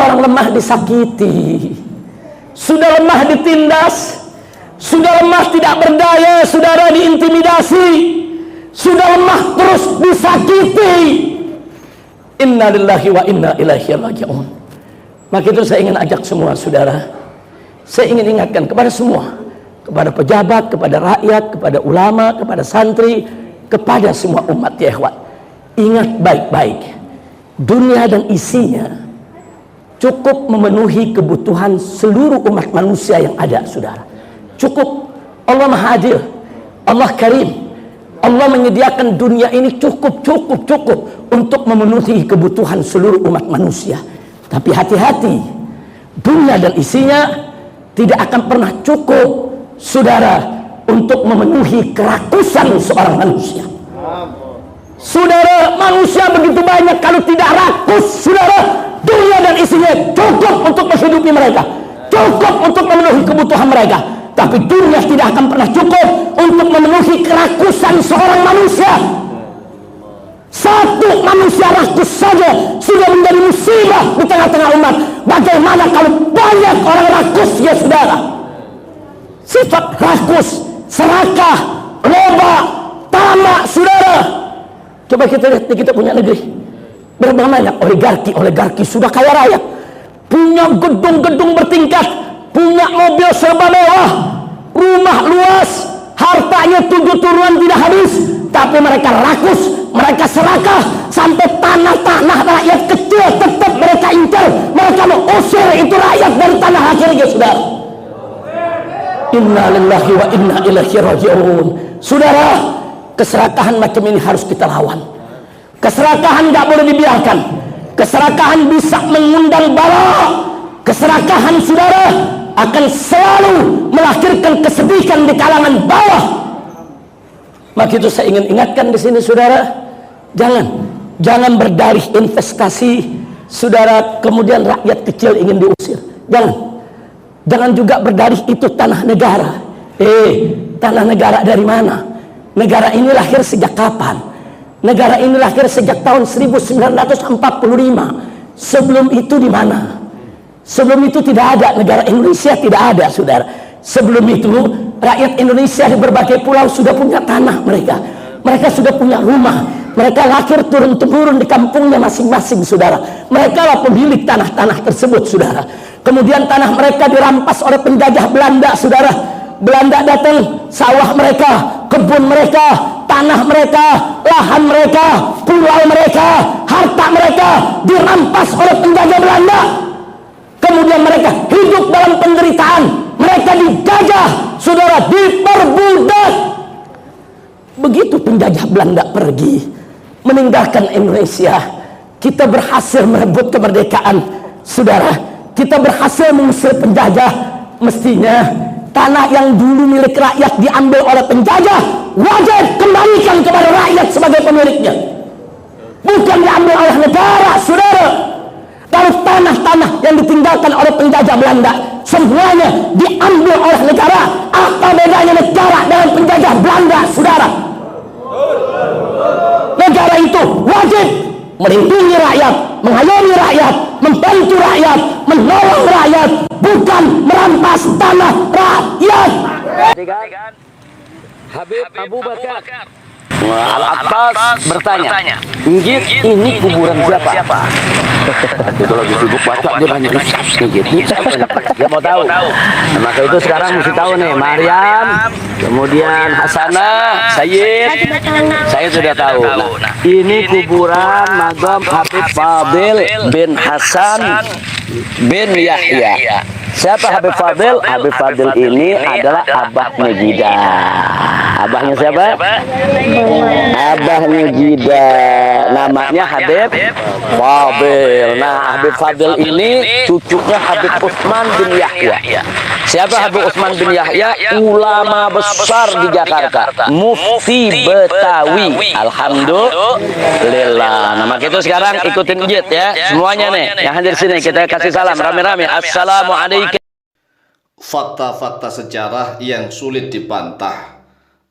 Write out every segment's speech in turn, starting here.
orang lemah disakiti, sudah lemah ditindas, sudah lemah tidak berdaya, saudara diintimidasi, sudah lemah terus disakiti. Inna lillahi wa inna ilaihi raji'un. Maka itu saya ingin ajak semua saudara, saya ingin ingatkan kepada semua, kepada pejabat, kepada rakyat, kepada ulama, kepada santri, kepada semua umat ya ikhwan. Ingat baik-baik, dunia dan isinya cukup memenuhi kebutuhan seluruh umat manusia yang ada, saudara. Cukup. Allah Maha Adil, Allah Karim. Allah menyediakan dunia ini cukup untuk memenuhi kebutuhan seluruh umat manusia. Tapi hati-hati, dunia dan isinya tidak akan pernah cukup, saudara, untuk memenuhi kerakusan seorang manusia. Saudara, manusia begitu banyak, kalau tidak rakus, saudara, dunia dan isinya cukup untuk menghidupi mereka, cukup untuk memenuhi kebutuhan mereka. Tapi dunia tidak akan pernah cukup untuk memenuhi kerakusan seorang manusia. Satu manusia rakus saja sudah menjadi musibah di tengah-tengah umat. Bagaimana kalau banyak orang rakus ya saudara? Sifat rakus, serakah, loba, tamak, saudara. Coba kita lihat di kita punya negeri, berapa banyak oligarki sudah kaya raya, punya gedung-gedung bertingkat, punya mobil serba mewah, rumah luas, hartanya 7 turunan tidak habis. Tapi mereka rakus, mereka serakah, sampai tanah-tanah rakyat kecil tetap mereka incar. Mereka mau usir itu rakyat dari tanah akhirnya, saudara. Inna lillahi wa inna ilaihi raji'un. Saudara, keserakahan macam ini harus kita lawan. Keserakahan tidak boleh dibiarkan. Keserakahan bisa mengundang bala. Keserakahan, saudara, akan selalu melahirkan kesedihan di kalangan bawah. Maka itu saya ingin ingatkan di sini, saudara, jangan berdalih investasi, saudara, kemudian rakyat kecil ingin diusir. Jangan juga berdalih itu tanah negara. Tanah negara dari mana? Negara ini lahir sejak kapan? Negara ini lahir sejak tahun 1945. Sebelum itu di mana? Sebelum itu tidak ada, negara Indonesia tidak ada, saudara. Sebelum itu rakyat Indonesia di berbagai pulau sudah punya tanah mereka. Mereka sudah punya rumah. Mereka lahir turun-temurun di kampungnya masing-masing, saudara. Mereka lah pemilik tanah-tanah tersebut, saudara. Kemudian tanah mereka dirampas oleh penjajah Belanda, saudara. Belanda datang, sawah mereka, kebun mereka, tanah mereka, lahan mereka, pulau mereka, harta mereka dirampas oleh penjajah Belanda. Kemudian mereka hidup dalam penderitaan, mereka dijajah, saudara, diperbudak. Begitu penjajah Belanda pergi meninggalkan Indonesia, kita berhasil merebut kemerdekaan, saudara. Kita berhasil mengusir penjajah. Mestinya tanah yang dulu milik rakyat diambil oleh penjajah, wajib kembalikan kepada rakyat sebagai pemiliknya, bukan diambil oleh negara, saudara. Kalau tanah-tanah yang ditinggalkan oleh penjajah Belanda semuanya diambil oleh negara, apa bedanya negara dengan penjajah Belanda, saudara? Negara itu wajib melindungi rakyat, mengayomi rakyat, membantu rakyat, menolong rakyat, bukan merampas tanah rakyat. Habib Abu Bakar Al-Abbas bertanya, ini kuburan siapa? Itu lagi sibuk baca, dia nanya dia mau tahu. Maka itu sekarang mesti tahu nih, Maryam, kemudian Hasanah, saya sudah tahu. Nah, ini kuburan makam Habib Fadil bin Hasan bin Yahya. Siapa Habib Fadil? Habib Fadil ini adalah abahnya Gida. Abahnya siapa? Abahnya Gida. Namanya Habib Fadil. Nah, Habib Fadil ini cucunya Habib Utsman bin Yahya. Siapa Habib Utsman bin Yahya? Ulama besar di Jakarta, Mufti Betawi. Alhamdulillah. Nah, maka itu sekarang ikutin Jid ya. Semuanya nih yang hadir sini kita kasih salam rame-rame. Assalamualaikum. Fakta-fakta sejarah yang sulit dibantah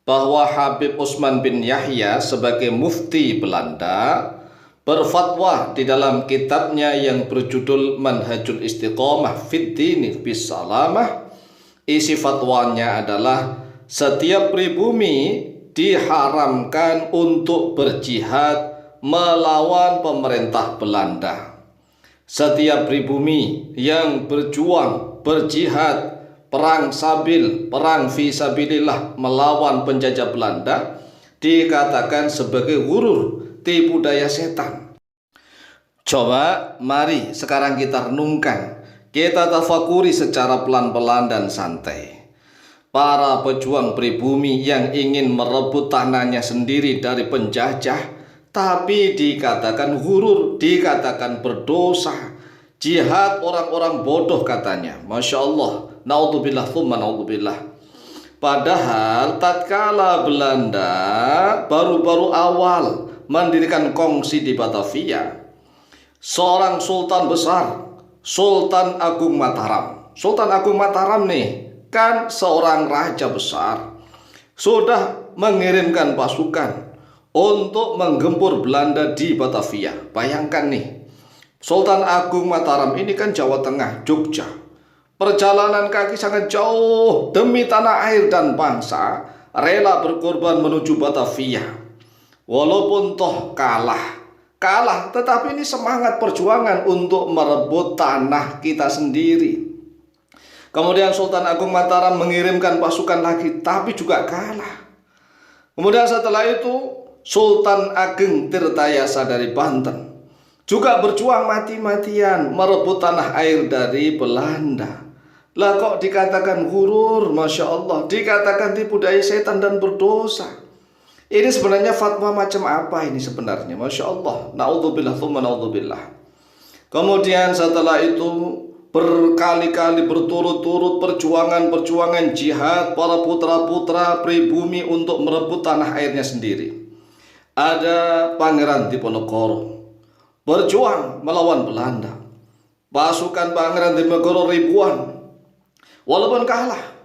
bahwa Habib Utsman bin Yahya sebagai mufti Belanda berfatwa di dalam kitabnya yang berjudul Manhajul Istiqomah Fid Dini Bisalamah. Isi fatwanya adalah setiap pribumi diharamkan untuk berjihad melawan pemerintah Belanda. Setiap pribumi yang berjuang, berjihad, perang sabil, perang fisabilillah melawan penjajah Belanda dikatakan sebagai ghurur, tipu daya setan. Coba mari sekarang kita renungkan, kita tafakuri secara pelan-pelan dan santai. Para pejuang pribumi yang ingin merebut tanahnya sendiri dari penjajah, tapi dikatakan ghurur, dikatakan berdosa, jihad orang-orang bodoh katanya. Masya Allah, naudzubillah tsumma naudzubillah. Padahal tatkala Belanda baru-baru awal mendirikan kongsi di Batavia, seorang sultan besar, Sultan Agung Mataram. Sultan Agung Mataram nih kan seorang raja besar, sudah mengirimkan pasukan untuk menggempur Belanda di Batavia. Bayangkan nih, Sultan Agung Mataram ini kan Jawa Tengah, Jogja. Perjalanan kaki sangat jauh demi tanah air dan bangsa, rela berkorban menuju Batavia. Walaupun toh kalah, tetapi ini semangat perjuangan untuk merebut tanah kita sendiri. Kemudian Sultan Agung Mataram mengirimkan pasukan lagi, tapi juga kalah. Kemudian setelah itu Sultan Ageng Tirtayasa dari Banten juga berjuang mati-matian merebut tanah air dari Belanda. Lah kok dikatakan ghurur, Masya Allah, dikatakan tipu daya setan dan berdosa. Ini sebenarnya fatwa macam apa ini sebenarnya? Masya Allah, naudzubillah tsumma naudzubillah. Kemudian setelah itu berkali-kali berturut-turut perjuangan jihad para putra-putra pribumi untuk merebut tanah airnya sendiri. Ada Pangeran Diponegoro berjuang melawan Belanda. Pasukan Pangeran Diponegoro ribuan, walaupun kalah.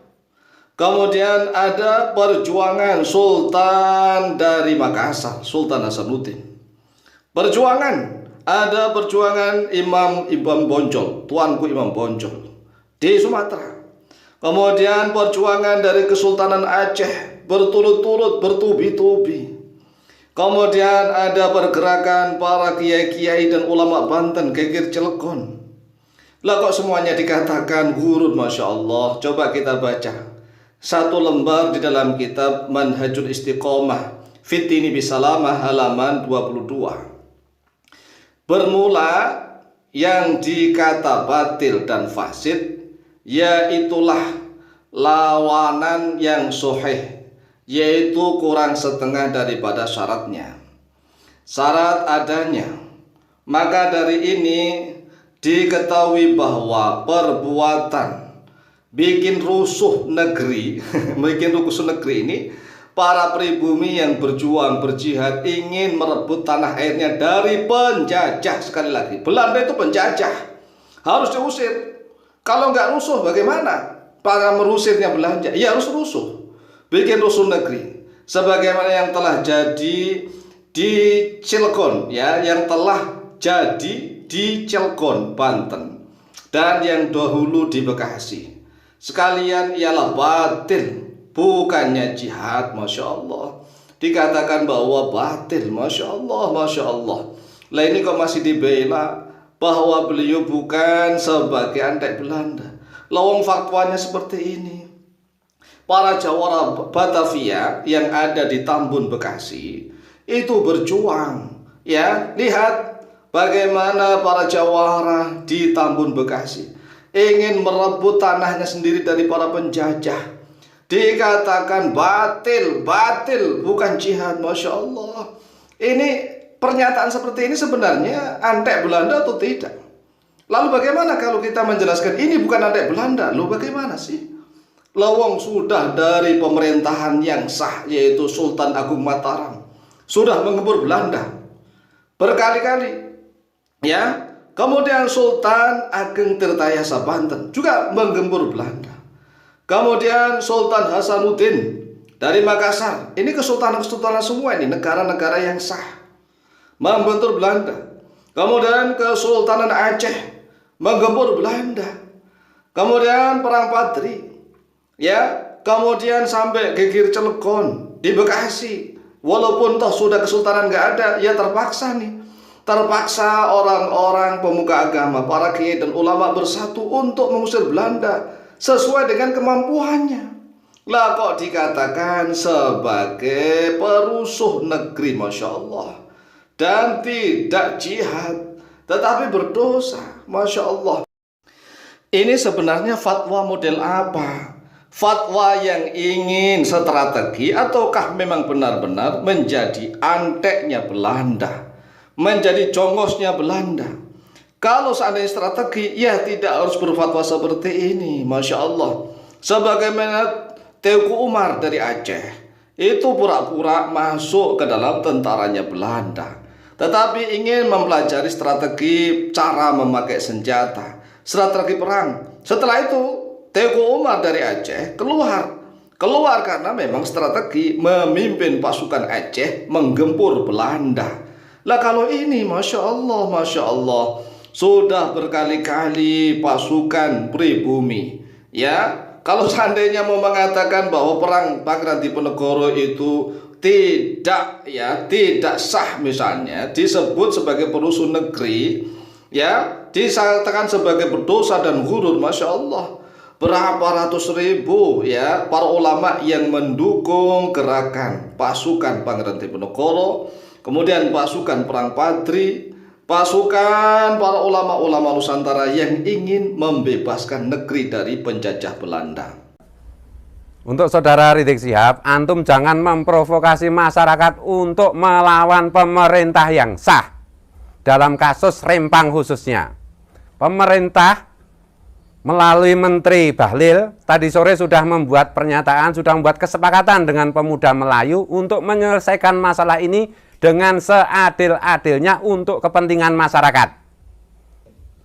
Kemudian ada perjuangan Sultan dari Makassar, Sultan Hasanuddin. Ada perjuangan Imam Bonjol, tuanku Imam Bonjol di Sumatera. Kemudian perjuangan dari Kesultanan Aceh berturut-turut bertubi-tubi. Kemudian ada pergerakan para kiai-kiai dan ulama Banten, geger Cilegon. Lah kok semuanya dikatakan ghurur, Masya Allah. Coba kita baca satu lembar di dalam kitab Manhajul Istiqomah Fid Dini Bisalamah halaman 22. Bermula yang dikata batil dan fasid, yaitulah lawanan yang sahih, yaitu kurang setengah daripada syaratnya. Syarat adanya, maka dari ini diketahui bahwa perbuatan bikin rusuh negeri ini, para pribumi yang berjuang berjihad ingin merebut tanah airnya dari penjajah. Sekali lagi, Belanda itu penjajah, harus diusir. Kalau nggak rusuh bagaimana? Para merusirnya Belanda, ya harus rusuh, bikin rusuh negeri. Sebagaimana yang telah jadi di Cilegon, ya, yang telah jadi di Cilegon, Banten, dan yang dahulu di Bekasi. Sekalian ialah batil, bukannya jihad. Masya Allah, dikatakan bahwa batil. Masya Allah, Masya Allah. Lah ini kok masih dibela bahwa beliau bukan sebagai antek Belanda. Lawang fatwanya seperti ini. Para jawara Batavia yang ada di Tambun, Bekasi itu berjuang. Ya, lihat bagaimana para jawara di Tambun, Bekasi ingin merebut tanahnya sendiri dari para penjajah. Dikatakan batil, bukan jihad. Masya Allah. Ini pernyataan seperti ini sebenarnya antek Belanda atau tidak? Lalu bagaimana kalau kita menjelaskan ini bukan antek Belanda? Lalu bagaimana sih? Lawang sudah dari pemerintahan yang sah, yaitu Sultan Agung Mataram, sudah menggempur Belanda berkali-kali. Ya, kemudian Sultan Ageng Tirtayasa Banten juga menggempur Belanda. Kemudian Sultan Hasanuddin dari Makassar. Ini kesultanan-kesultanan semua ini, negara-negara yang sah. membentur Belanda. Kemudian Kesultanan Aceh menggempur Belanda. Kemudian Perang Padri, ya, kemudian sampai Geger Cilegon di Bekasi. Walaupun toh sudah kesultanan nggak ada, ya terpaksa nih. Terpaksa orang-orang pemuka agama, para kiai dan ulama bersatu untuk mengusir Belanda sesuai dengan kemampuannya. Lah kok dikatakan sebagai perusuh negeri, Masya Allah. Dan tidak jihad, tetapi berdosa, Masya Allah. Ini sebenarnya fatwa model apa? Fatwa yang ingin strategi ataukah memang benar-benar menjadi anteknya Belanda, menjadi jongosnya Belanda? Kalau seandainya strategi, ya tidak harus berfatwa seperti ini, Masya Allah. Sebagaimana Teuku Umar dari Aceh, itu pura-pura masuk ke dalam tentaranya Belanda, tetapi ingin mempelajari strategi cara memakai senjata, strategi perang. Setelah itu Teuku Umar dari Aceh keluar karena memang strategi memimpin pasukan Aceh menggempur Belanda. Lah kalau ini Masya Allah, sudah berkali-kali pasukan pribumi, ya, kalau seandainya mau mengatakan bahwa perang Pangeran Diponegoro itu tidak sah, misalnya disebut sebagai perusuh negeri, ya, disatakan sebagai berdosa dan ghurur, Masya Allah. Berapa ratus ribu, ya, para ulama yang mendukung gerakan pasukan Pangeran Diponegoro, kemudian pasukan Perang Padri, pasukan para ulama-ulama Nusantara yang ingin membebaskan negeri dari penjajah Belanda. Untuk saudara Rizik Syihab, antum jangan memprovokasi masyarakat untuk melawan pemerintah yang sah. Dalam kasus Rempang khususnya, pemerintah melalui Menteri Bahlil tadi sore sudah membuat pernyataan, sudah membuat kesepakatan dengan pemuda Melayu untuk menyelesaikan masalah ini dengan seadil-adilnya untuk kepentingan masyarakat.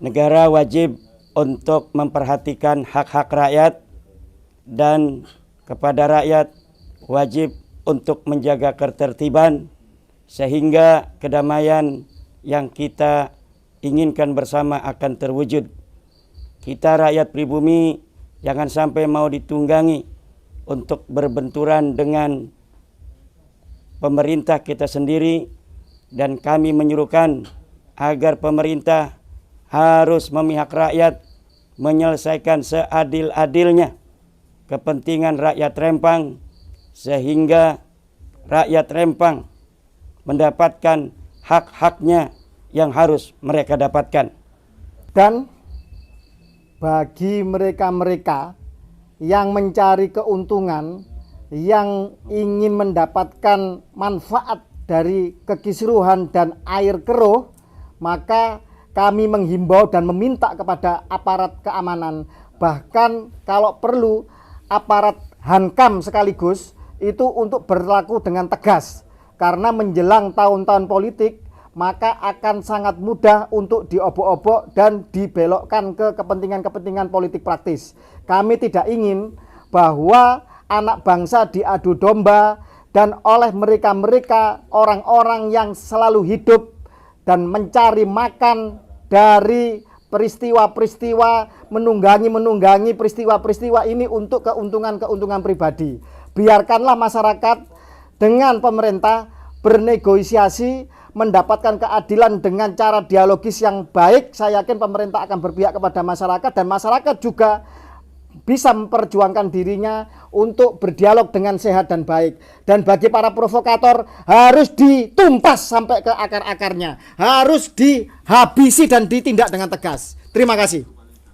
Negara wajib untuk memperhatikan hak-hak rakyat dan kepada rakyat wajib untuk menjaga ketertiban sehingga kedamaian yang kita inginkan bersama akan terwujud. Kita rakyat pribumi jangan sampai mau ditunggangi untuk berbenturan dengan pemerintah kita sendiri, dan kami menyuruhkan agar pemerintah harus memihak rakyat, menyelesaikan seadil-adilnya kepentingan rakyat Rempang sehingga rakyat Rempang mendapatkan hak-haknya yang harus mereka dapatkan. Dan bagi mereka-mereka yang mencari keuntungan, yang ingin mendapatkan manfaat dari kekisruhan dan air keruh, maka kami menghimbau dan meminta kepada aparat keamanan, bahkan kalau perlu aparat Hankam sekaligus, itu untuk berlaku dengan tegas. Karena menjelang tahun-tahun politik, maka akan sangat mudah untuk diobok-obok dan dibelokkan ke kepentingan-kepentingan politik praktis. Kami tidak ingin bahwa anak bangsa diadu domba dan oleh mereka-mereka orang-orang yang selalu hidup dan mencari makan dari peristiwa-peristiwa, menunggangi peristiwa-peristiwa ini untuk keuntungan-keuntungan pribadi. Biarkanlah masyarakat dengan pemerintah bernegosiasi, mendapatkan keadilan dengan cara dialogis yang baik. Saya yakin pemerintah akan berpihak kepada masyarakat, dan masyarakat juga bisa memperjuangkan dirinya untuk berdialog dengan sehat dan baik. Dan bagi para provokator harus ditumpas sampai ke akar-akarnya, harus dihabisi dan ditindak dengan tegas. Terima kasih.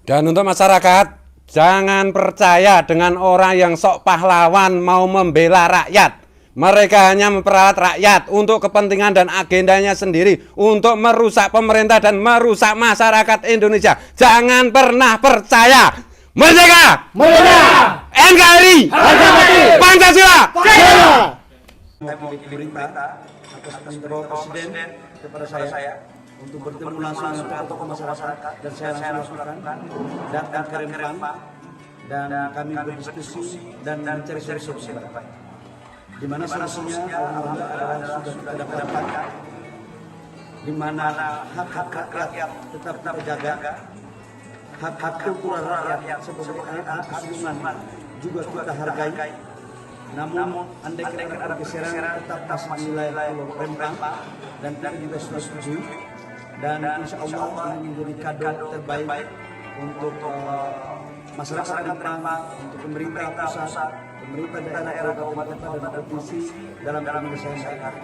Dan untuk masyarakat, jangan percaya dengan orang yang sok pahlawan mau membela rakyat. Mereka hanya memperalat rakyat untuk kepentingan dan agendanya sendiri, untuk merusak pemerintah dan merusak masyarakat Indonesia. Jangan pernah percaya. Merdeka! Merdeka! NKRI! Pancasila! Saya mau perintah atas kontrol presiden kepada saya untuk bertemu langsung dengan tokoh masyarakat, dan saya langsung lakukan datang ke Rempang dan kami berdiskusi dan mencari solusi yang terbaik. Di mana solusinya alhamdulillah adalah sudah kita dapatkan. di mana hak-hak rakyat tetap kita jaga, hak-hak kultural rakyat sebagai anak kesulungan juga kita hargai. Namun andai kata ada pergeseran tetap masih wilayah Pulau Rempang dan kita juga sudah setuju, dan insya Allah ini menjadi kado terbaik untuk masyarakat Rempang, untuk pemerintah pusat, pemerintah daerah, kabupaten kota dan provinsi dalam penyelesaian hari.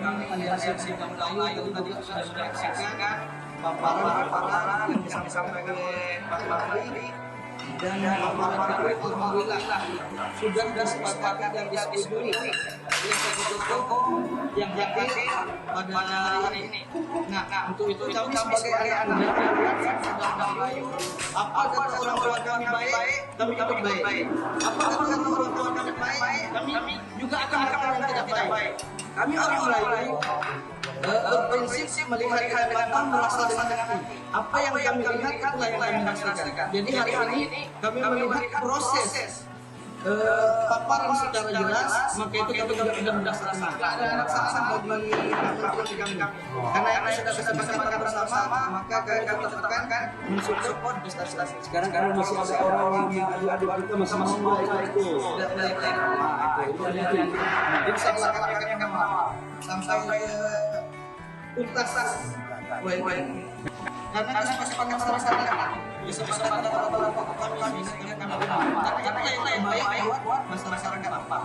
Kami aliansi Kaum Melayu tadi sudah saksikan paparan yang disampaikan oleh Pak Menteri, dan paparan itu alhamdulillah sudah disepakati dan disetujui oleh tokoh yang hadir pada hari ini. Nah, untuk itu kami sebagai anak-anak sudah Melayu, apa kata orang tua kami baik, kami ikut baik. Apa kata orang tua kami baik, kami juga akan melakukan yang tidak baik. Kami orang Melayu berprinsip melihat Kalimantan merasa dengan hati. Apa yang kami lihat itulah yang kami rasakan. Jadi hari ini kami melihat proses paparan secara jelas, maka itu kami sudah merasakan. Ada raksasa bagi kami. Karena yang sudah bersama bersama, maka kami tekan mensupport prestasi. Sekarang kalau masih ada orang yang adik-adik kita masih mau itu. Jadi saya lakukan yang mau sampai tuntas karena kesepakatan masyarakat kesepakatan kami ini karena itu yang baik buat masyarakat apa